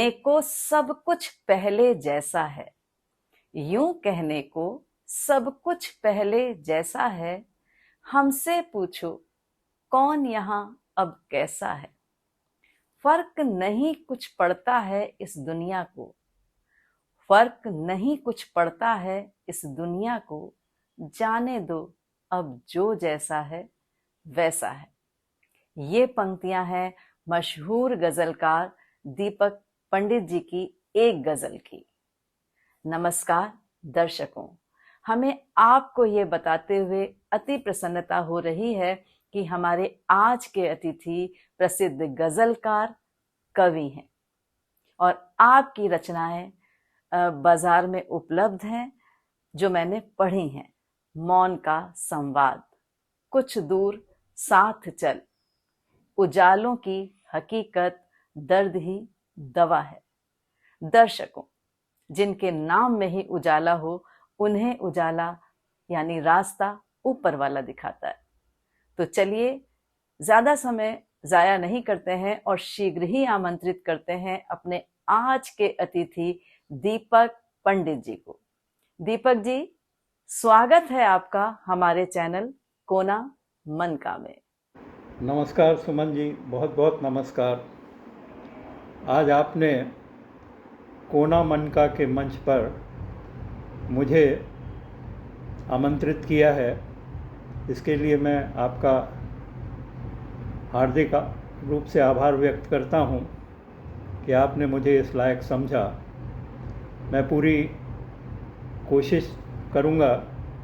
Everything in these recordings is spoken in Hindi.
कहने को सब कुछ पहले जैसा है, यूं कहने को सब कुछ पहले जैसा है। हमसे पूछो कौन यहाँ अब कैसा है। फर्क नहीं कुछ पड़ता है इस दुनिया को, फर्क नहीं कुछ पड़ता है इस दुनिया को। जाने दो अब जो जैसा है वैसा है। ये पंक्तियां हैं मशहूर गजलकार दीपक पंडित जी की एक गजल की। नमस्कार दर्शकों, हमें आपको ये बताते हुए अति प्रसन्नता हो रही है कि हमारे आज के अतिथि प्रसिद्ध गजलकार कवि हैं और आपकी रचनाएं बाजार में उपलब्ध हैं जो मैंने पढ़ी हैं। मौन का संवाद, कुछ दूर साथ चल, उजालों की हकीकत, दर्द ही दवा है। दर्शकों, जिनके नाम में ही उजाला हो उन्हें उजाला यानी रास्ता ऊपर वाला दिखाता है। तो चलिए ज्यादा समय जाया नहीं करते हैं और शीघ्र ही आमंत्रित करते हैं अपने आज के अतिथि दीपक पंडित जी को। दीपक जी, स्वागत है आपका हमारे चैनल कोना मन का में। नमस्कार सुमन जी, बहुत बहुत नमस्कार। आज आपने कोना मन का के मंच पर मुझे आमंत्रित किया है, इसके लिए मैं आपका हार्दिक रूप से आभार व्यक्त करता हूँ कि आपने मुझे इस लायक समझा। मैं पूरी कोशिश करूँगा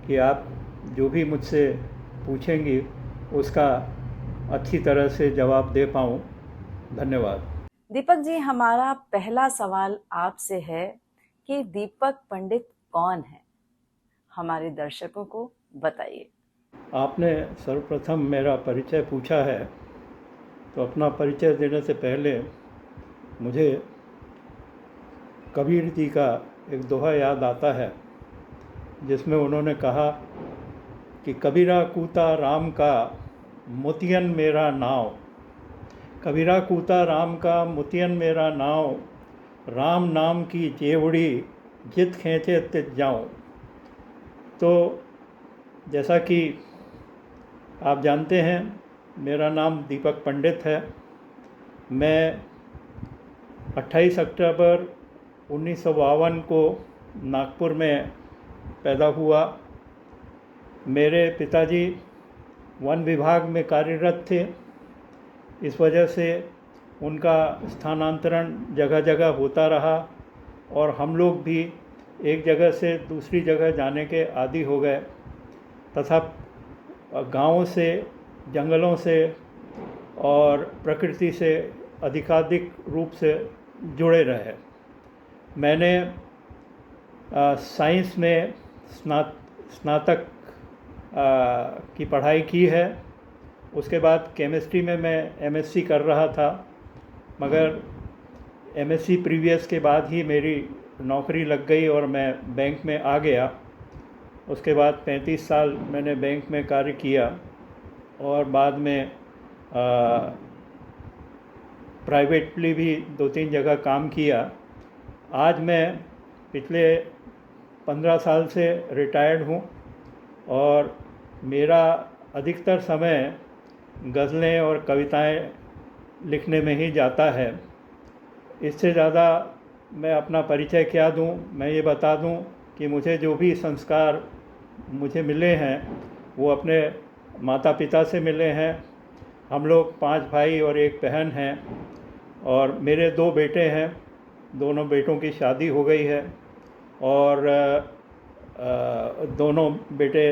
कि आप जो भी मुझसे पूछेंगी उसका अच्छी तरह से जवाब दे पाऊँ। धन्यवाद। दीपक जी, हमारा पहला सवाल आपसे है कि दीपक पंडित कौन है, हमारे दर्शकों को बताइए। आपने सर्वप्रथम मेरा परिचय पूछा है, तो अपना परिचय देने से पहले मुझे कबीर जी का एक दोहा याद आता है, जिसमें उन्होंने कहा कि कबीरा कूता राम का मोतियन मेरा नाव, कबीरा कूता राम का मोतियन मेरा नाव, राम नाम की जेवड़ी जित खींचे तित जाऊँ। तो जैसा कि आप जानते हैं, मेरा नाम दीपक पंडित है। मैं 28 अक्टूबर 1952 को नागपुर में पैदा हुआ। मेरे पिताजी वन विभाग में कार्यरत थे, इस वजह से उनका स्थानांतरण जगह जगह होता रहा और हम लोग भी एक जगह से दूसरी जगह जाने के आदी हो गए तथा गाँवों से, जंगलों से और प्रकृति से अधिकाधिक रूप से जुड़े रहे। मैंने साइंस में स्नातक की पढ़ाई की है। उसके बाद केमिस्ट्री में मैं एमएससी कर रहा था, मगर एमएससी प्रीवियस के बाद ही मेरी नौकरी लग गई और मैं बैंक में आ गया। उसके बाद 35 साल मैंने बैंक में कार्य किया और बाद में प्राइवेटली भी 2-3 जगह काम किया। आज मैं पिछले 15 साल से रिटायर्ड हूँ और मेरा अधिकतर समय गज़लें और कविताएं लिखने में ही जाता है। इससे ज़्यादा मैं अपना परिचय क्या दूँ। मैं ये बता दूँ कि मुझे जो भी संस्कार मुझे मिले हैं वो अपने माता पिता से मिले हैं। हम लोग 5 भाई और 1 बहन हैं और मेरे 2 बेटे हैं। दोनों बेटों की शादी हो गई है और दोनों बेटे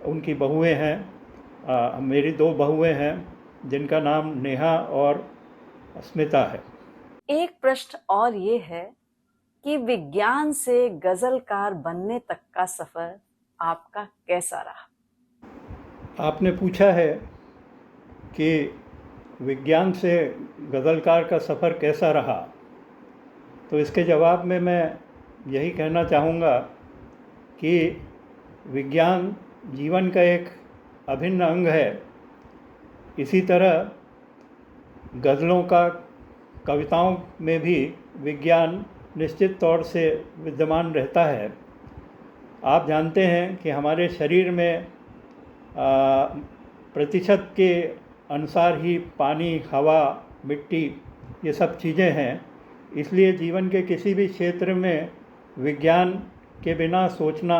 उनकी बहुएं हैं। मेरी 2 बहुएं हैं जिनका नाम नेहा और स्मिता है। एक प्रश्न और ये है कि विज्ञान से गजलकार बनने तक का सफर आपका कैसा रहा? आपने पूछा है कि विज्ञान से गज़लकार का सफ़र कैसा रहा, तो इसके जवाब में मैं यही कहना चाहूँगा कि विज्ञान जीवन का एक अभिन्न अंग है। इसी तरह गज़लों का कविताओं में भी विज्ञान निश्चित तौर से विद्यमान रहता है। आप जानते हैं कि हमारे शरीर में प्रतिशत के अनुसार ही पानी, हवा, मिट्टी ये सब चीज़ें हैं। इसलिए जीवन के किसी भी क्षेत्र में विज्ञान के बिना सोचना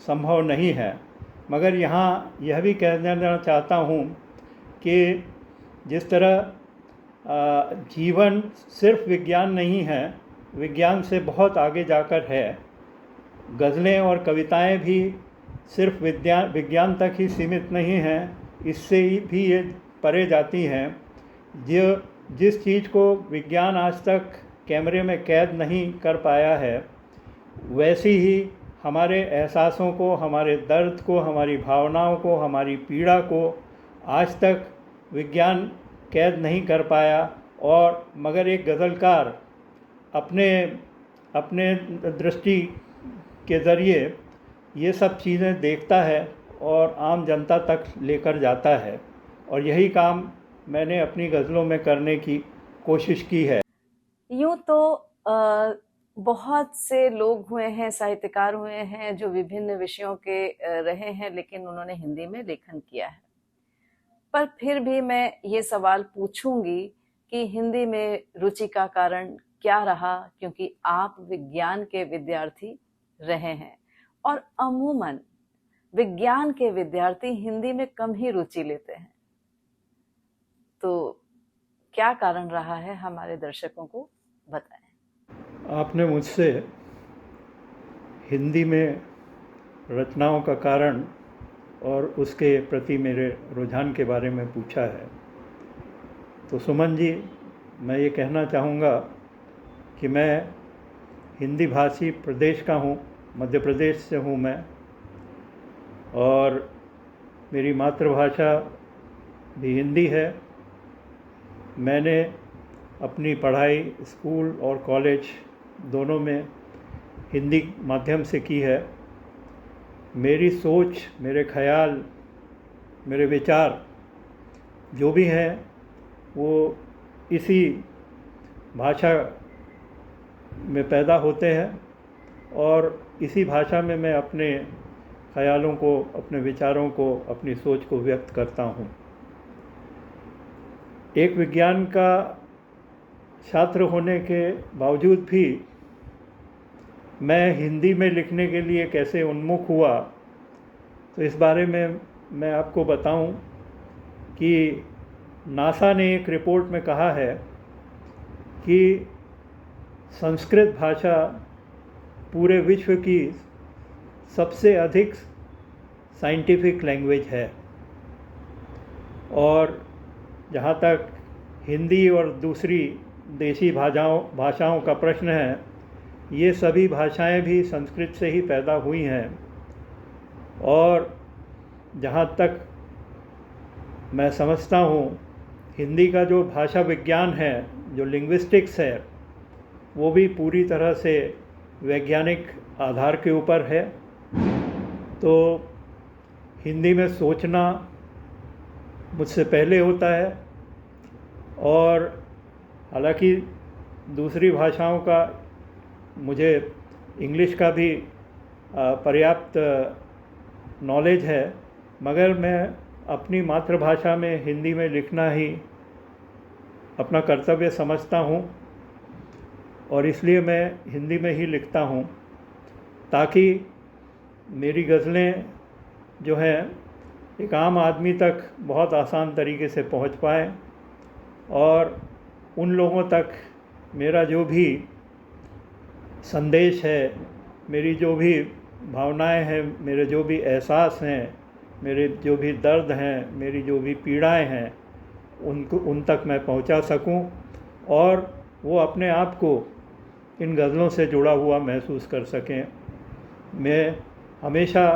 संभव नहीं है। मगर यहाँ यह भी कह देना चाहता हूँ कि जिस तरह जीवन सिर्फ विज्ञान नहीं है, विज्ञान से बहुत आगे जाकर है। गज़लें और कविताएं भी सिर्फ विज्ञान तक ही सीमित नहीं हैं, इससे भी ये परे जाती हैं। जिस चीज़ को विज्ञान आज तक कैमरे में कैद नहीं कर पाया है, वैसी ही हमारे एहसासों को, हमारे दर्द को, हमारी भावनाओं को, हमारी पीड़ा को आज तक विज्ञान कैद नहीं कर पाया। और मगर एक गज़लकार अपने दृष्टि के ज़रिए ये सब चीज़ें देखता है और आम जनता तक लेकर जाता है, और यही काम मैंने अपनी गज़लों में करने की कोशिश की है। यूँ तो बहुत से लोग हुए हैं, साहित्यकार हुए हैं जो विभिन्न विषयों के रहे हैं, लेकिन उन्होंने हिंदी में लेखन किया है। पर फिर भी मैं ये सवाल पूछूंगी कि हिंदी में रुचि का कारण क्या रहा, क्योंकि आप विज्ञान के विद्यार्थी रहे हैं और अमूमन विज्ञान के विद्यार्थी हिंदी में कम ही रुचि लेते हैं। तो क्या कारण रहा है, हमारे दर्शकों को बताएं। आपने मुझसे हिंदी में रचनाओं का कारण और उसके प्रति मेरे रुझान के बारे में पूछा है। तो सुमन जी, मैं ये कहना चाहूँगा कि मैं हिंदी भाषी प्रदेश का हूँ, मध्य प्रदेश से हूँ मैं, और मेरी मातृभाषा भी हिंदी है। मैंने अपनी पढ़ाई स्कूल और कॉलेज दोनों में हिंदी माध्यम से की है। मेरी सोच, मेरे ख्याल, मेरे विचार जो भी हैं वो इसी भाषा में पैदा होते हैं, और इसी भाषा में मैं अपने ख्यालों को, अपने विचारों को, अपनी सोच को व्यक्त करता हूँ। एक विज्ञान का छात्र होने के बावजूद भी मैं हिंदी में लिखने के लिए कैसे उन्मुख हुआ, तो इस बारे में मैं आपको बताऊं कि नासा ने एक रिपोर्ट में कहा है कि संस्कृत भाषा पूरे विश्व की सबसे अधिक साइंटिफिक लैंग्वेज है, और जहाँ तक हिंदी और दूसरी देशी भाषाओं का प्रश्न है, ये सभी भाषाएं भी संस्कृत से ही पैदा हुई हैं। और जहाँ तक मैं समझता हूँ, हिंदी का जो भाषा विज्ञान है, जो लिंग्विस्टिक्स है, वो भी पूरी तरह से वैज्ञानिक आधार के ऊपर है। तो हिंदी में सोचना मुझसे पहले होता है, और हालांकि दूसरी भाषाओं का मुझे इंग्लिश का भी पर्याप्त नॉलेज है, मगर मैं अपनी मातृभाषा में हिंदी में लिखना ही अपना कर्तव्य समझता हूँ, और इसलिए मैं हिंदी में ही लिखता हूँ, ताकि मेरी गज़लें जो हैं एक आम आदमी तक बहुत आसान तरीके से पहुँच पाएँ, और उन लोगों तक मेरा जो भी संदेश है, मेरी जो भी भावनाएं हैं, मेरे जो भी एहसास हैं, मेरे जो भी दर्द हैं, मेरी जो भी पीड़ाएं हैं, उन तक मैं पहुंचा सकूं, और वो अपने आप को इन गज़लों से जुड़ा हुआ महसूस कर सकें। मैं हमेशा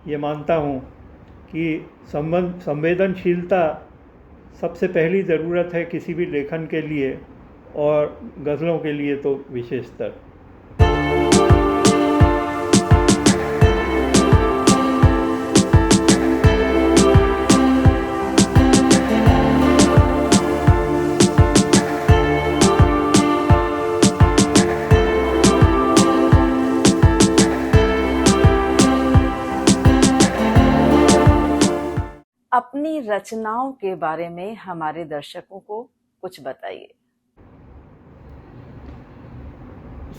ये मानता हूँ कि संवेदनशीलता सबसे पहली ज़रूरत है किसी भी लेखन के लिए, और गज़लों के लिए तो विशेषतर। अपनी रचनाओं के बारे में हमारे दर्शकों को कुछ बताइए।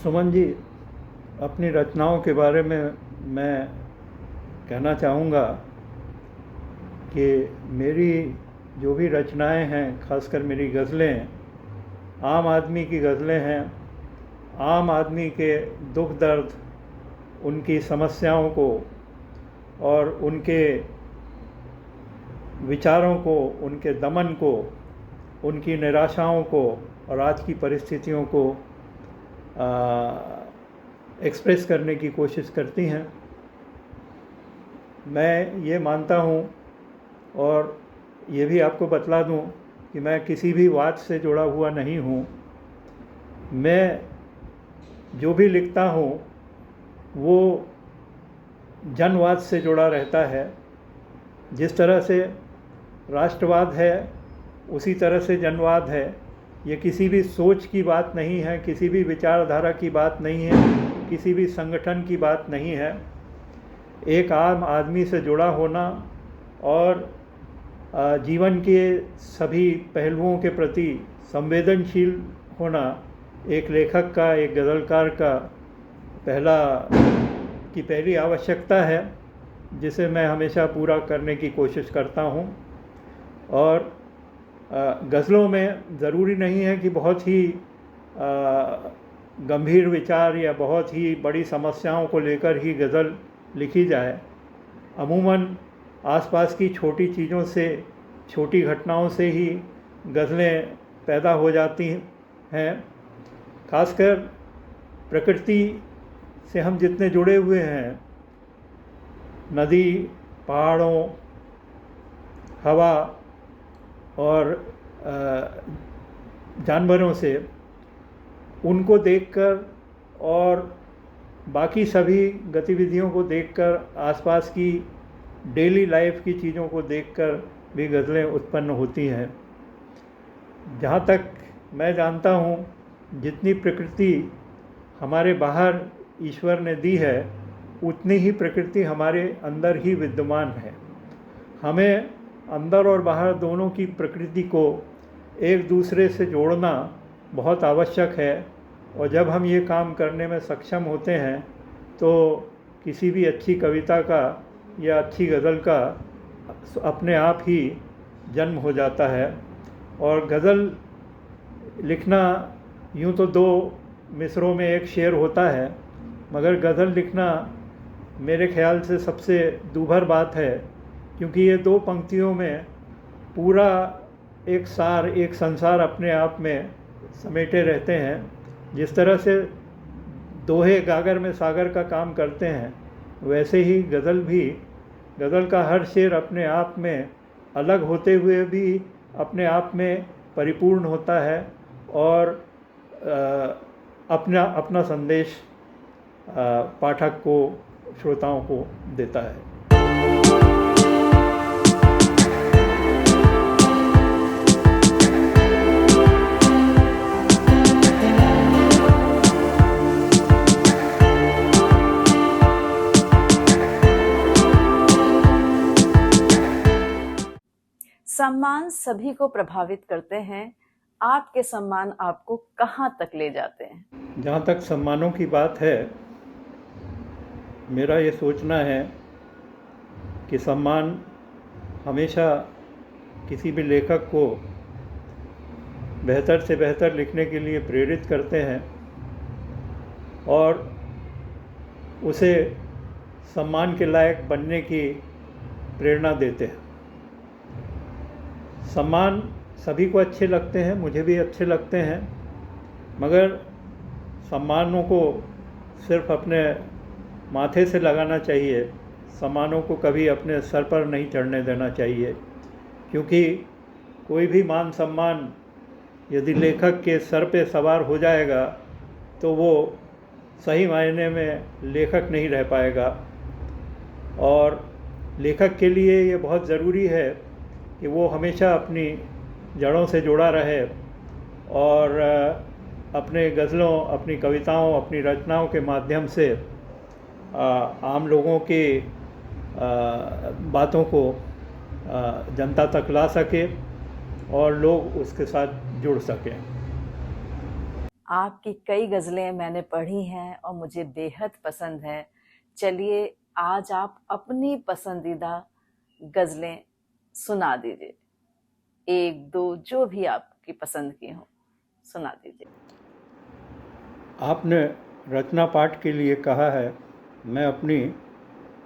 सुमन जी, अपनी रचनाओं के बारे में मैं कहना चाहूँगा कि मेरी जो भी रचनाएं हैं, खासकर मेरी गज़लें आम आदमी की गज़लें हैं। आम आदमी के दुख दर्द, उनकी समस्याओं को और उनके विचारों को, उनके दमन को, उनकी निराशाओं को और आज की परिस्थितियों को एक्सप्रेस करने की कोशिश करती हैं। मैं ये मानता हूँ और ये भी आपको बतला दूँ कि मैं किसी भी वाद से जुड़ा हुआ नहीं हूँ। मैं जो भी लिखता हूँ वो जनवाद से जुड़ा रहता है। जिस तरह से राष्ट्रवाद है उसी तरह से जनवाद है। ये किसी भी सोच की बात नहीं है, किसी भी विचारधारा की बात नहीं है, किसी भी संगठन की बात नहीं है। एक आम आदमी से जुड़ा होना और जीवन के सभी पहलुओं के प्रति संवेदनशील होना एक लेखक का, एक गज़लकार का पहली आवश्यकता है, जिसे मैं हमेशा पूरा करने की कोशिश करता हूँ। और गज़लों में ज़रूरी नहीं है कि बहुत ही गंभीर विचार या बहुत ही बड़ी समस्याओं को लेकर ही गज़ल लिखी जाए। अमूमन आसपास की छोटी चीज़ों से, छोटी घटनाओं से ही गज़लें पैदा हो जाती हैं। खासकर प्रकृति से हम जितने जुड़े हुए हैं, नदी, पहाड़ों, हवा और जानवरों से, उनको देखकर और बाकी सभी गतिविधियों को देखकर, आसपास की डेली लाइफ की चीज़ों को देखकर भी गज़लें उत्पन्न होती हैं। जहाँ तक मैं जानता हूँ, जितनी प्रकृति हमारे बाहर ईश्वर ने दी है, उतनी ही प्रकृति हमारे अंदर ही विद्यमान है। हमें अंदर और बाहर दोनों की प्रकृति को एक दूसरे से जोड़ना बहुत आवश्यक है। और जब हम ये काम करने में सक्षम होते हैं तो किसी भी अच्छी कविता का या अच्छी गज़ल का अपने आप ही जन्म हो जाता है। और गज़ल लिखना यूँ तो दो मिसरों में एक शेर होता है, मगर गज़ल लिखना मेरे ख्याल से सबसे दूभर बात है, क्योंकि ये दो पंक्तियों में पूरा एक सार, एक संसार अपने आप में समेटे रहते हैं। जिस तरह से दोहे गागर में सागर का काम करते हैं, वैसे ही गज़ल का हर शेर अपने आप में अलग होते हुए भी अपने आप में परिपूर्ण होता है और अपना संदेश पाठक को, श्रोताओं को देता है। सम्मान सभी को प्रभावित करते हैं। आपके सम्मान आपको कहाँ तक ले जाते हैं? जहाँ तक सम्मानों की बात है, मेरा ये सोचना है कि सम्मान हमेशा किसी भी लेखक को बेहतर से बेहतर लिखने के लिए प्रेरित करते हैं और उसे सम्मान के लायक बनने की प्रेरणा देते हैं। सम्मान सभी को अच्छे लगते हैं, मुझे भी अच्छे लगते हैं, मगर सम्मानों को सिर्फ अपने माथे से लगाना चाहिए, सम्मानों को कभी अपने सर पर नहीं चढ़ने देना चाहिए। क्योंकि कोई भी मान सम्मान यदि लेखक के सर पे सवार हो जाएगा तो वो सही मायने में लेखक नहीं रह पाएगा। और लेखक के लिए ये बहुत ज़रूरी है कि वो हमेशा अपनी जड़ों से जुड़ा रहे और अपने गज़लों, अपनी कविताओं, अपनी रचनाओं के माध्यम से आम लोगों की बातों को जनता तक ला सके और लोग उसके साथ जुड़ सकें। आपकी कई गज़लें मैंने पढ़ी हैं और मुझे बेहद पसंद है। चलिए आज आप अपनी पसंदीदा गज़लें सुना दीजिए, एक दो जो भी आपकी पसंद की हो सुना दीजिए। आपने रचना पाठ के लिए कहा है, मैं अपनी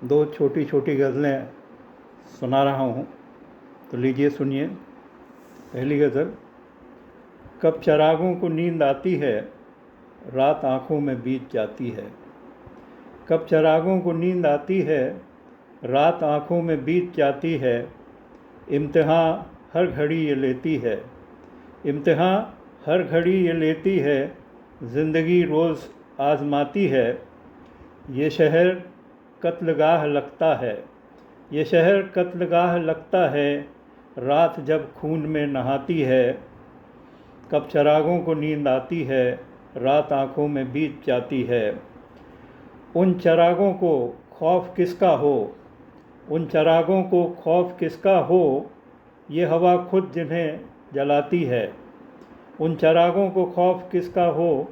दो छोटी छोटी गज़लें सुना रहा हूँ, तो लीजिए सुनिए। पहली गज़ल। कब चरागों को नींद आती है, रात आँखों में बीत जाती है। कब चरागों को नींद आती है, रात आँखों में बीत जाती है। इम्तिहान हर घड़ी ये लेती है, इम्तिहान हर घड़ी ये लेती है। ज़िंदगी रोज़ आज़माती है। ये शहर कत्लगाह लगता है, ये शहर कत्लगाह लगता है। रात जब खून में नहाती है। कब चरागों को नींद आती है, रात आँखों में बीत जाती है। उन चरागों को खौफ किसका हो, उन चरागों को खौफ किसका हो। ये हवा खुद जिन्हें जलाती है। उन चरागों को खौफ किसका हो,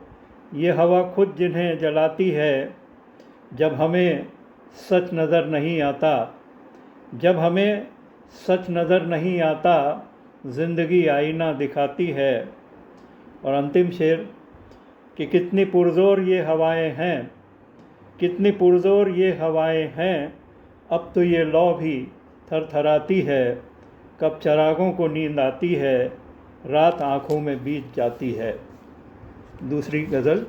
ये हवा खुद जिन्हें जलाती है। जब हमें सच नज़र नहीं आता, जब हमें सच नज़र नहीं आता। ज़िंदगी आईना दिखाती है। और अंतिम शेर कि कितनी पुरज़ोर ये हवाएं हैं, कितनी पुरज़ोर ये हवाएं हैं। अब तो ये लौ भी थरथराती है। कब चरागों को नींद आती है, रात आँखों में बीत जाती है। दूसरी गज़ल।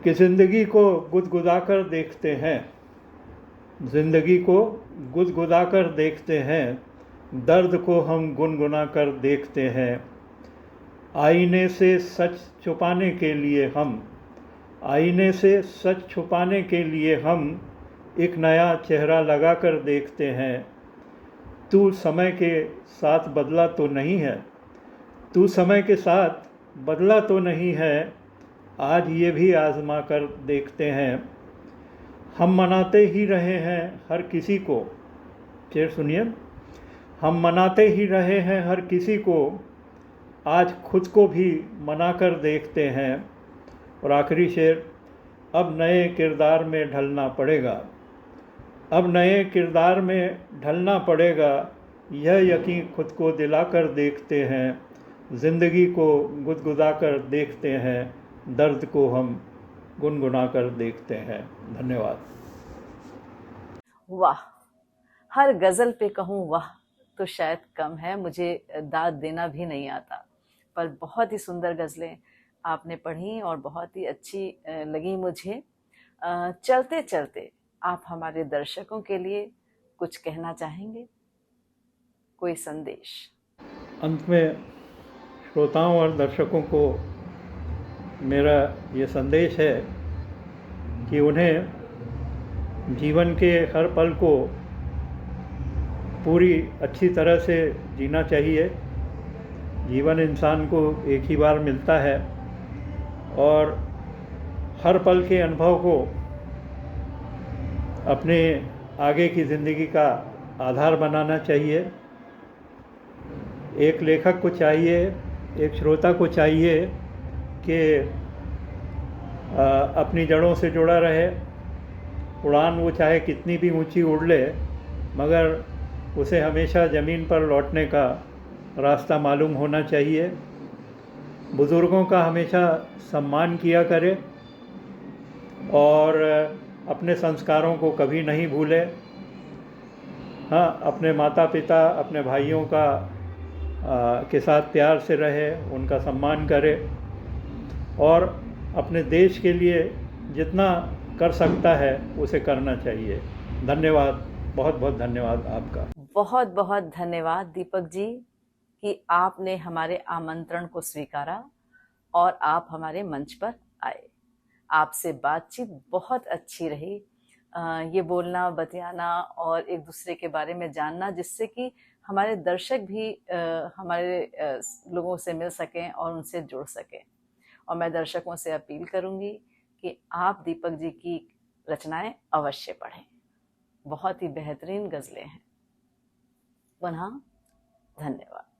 कि ज़िंदगी को गुदगुदाकर देखते हैं, ज़िंदगी को गुदगुदाकर देखते हैं। दर्द को हम गुनगुना कर देखते हैं। आईने से सच छुपाने के लिए हम, आईने से सच छुपाने के लिए हम एक नया चेहरा लगा कर देखते हैं। तू समय के साथ बदला तो नहीं है, तू समय के साथ बदला तो नहीं है। आज ये भी आज़मा कर देखते हैं। हम मनाते ही रहे हैं हर किसी को, शेर सुनिए। हम मनाते ही रहे हैं हर किसी को, आज खुद को भी मना कर देखते हैं। और आखिरी शेर। अब नए किरदार में ढलना पड़ेगा, अब नए किरदार में ढलना पड़ेगा। यह यकीन खुद को दिलाकर देखते हैं। ज़िंदगी को गुदगुदा कर देखते हैं, दर्द को हम गुनगुना कर देखते हैं। धन्यवाद। वाह, हर गज़ल पे कहूँ वाह तो शायद कम है, मुझे दाद देना भी नहीं आता। पर बहुत ही सुंदर गज़लें आपने पढ़ी और बहुत ही अच्छी लगी मुझे। चलते चलते आप हमारे दर्शकों के लिए कुछ कहना चाहेंगे, कोई संदेश? अंत में श्रोताओं और दर्शकों को मेरा ये संदेश है कि उन्हें जीवन के हर पल को पूरी अच्छी तरह से जीना चाहिए। जीवन इंसान को एक ही बार मिलता है और हर पल के अनुभव को अपने आगे की ज़िंदगी का आधार बनाना चाहिए। एक लेखक को चाहिए, एक श्रोता को चाहिए कि अपनी जड़ों से जुड़ा रहे। उड़ान वो चाहे कितनी भी ऊंची उड़ ले, मगर उसे हमेशा ज़मीन पर लौटने का रास्ता मालूम होना चाहिए। बुज़ुर्गों का हमेशा सम्मान किया करे और अपने संस्कारों को कभी नहीं भूले। हाँ, अपने माता पिता, अपने भाइयों का के साथ प्यार से रहे, उनका सम्मान करे और अपने देश के लिए जितना कर सकता है उसे करना चाहिए। धन्यवाद, बहुत बहुत धन्यवाद आपका। बहुत बहुत धन्यवाद दीपक जी कि आपने हमारे आमंत्रण को स्वीकारा और आप हमारे मंच पर आए। आपसे बातचीत बहुत अच्छी रही। ये बोलना, बतियाना और एक दूसरे के बारे में जानना, जिससे कि हमारे दर्शक भी हमारे लोगों से मिल सकें और उनसे जुड़ सकें। और मैं दर्शकों से अपील करूंगी कि आप दीपक जी की रचनाएं अवश्य पढ़ें। बहुत ही बेहतरीन गज़लें हैं। पुनः धन्यवाद।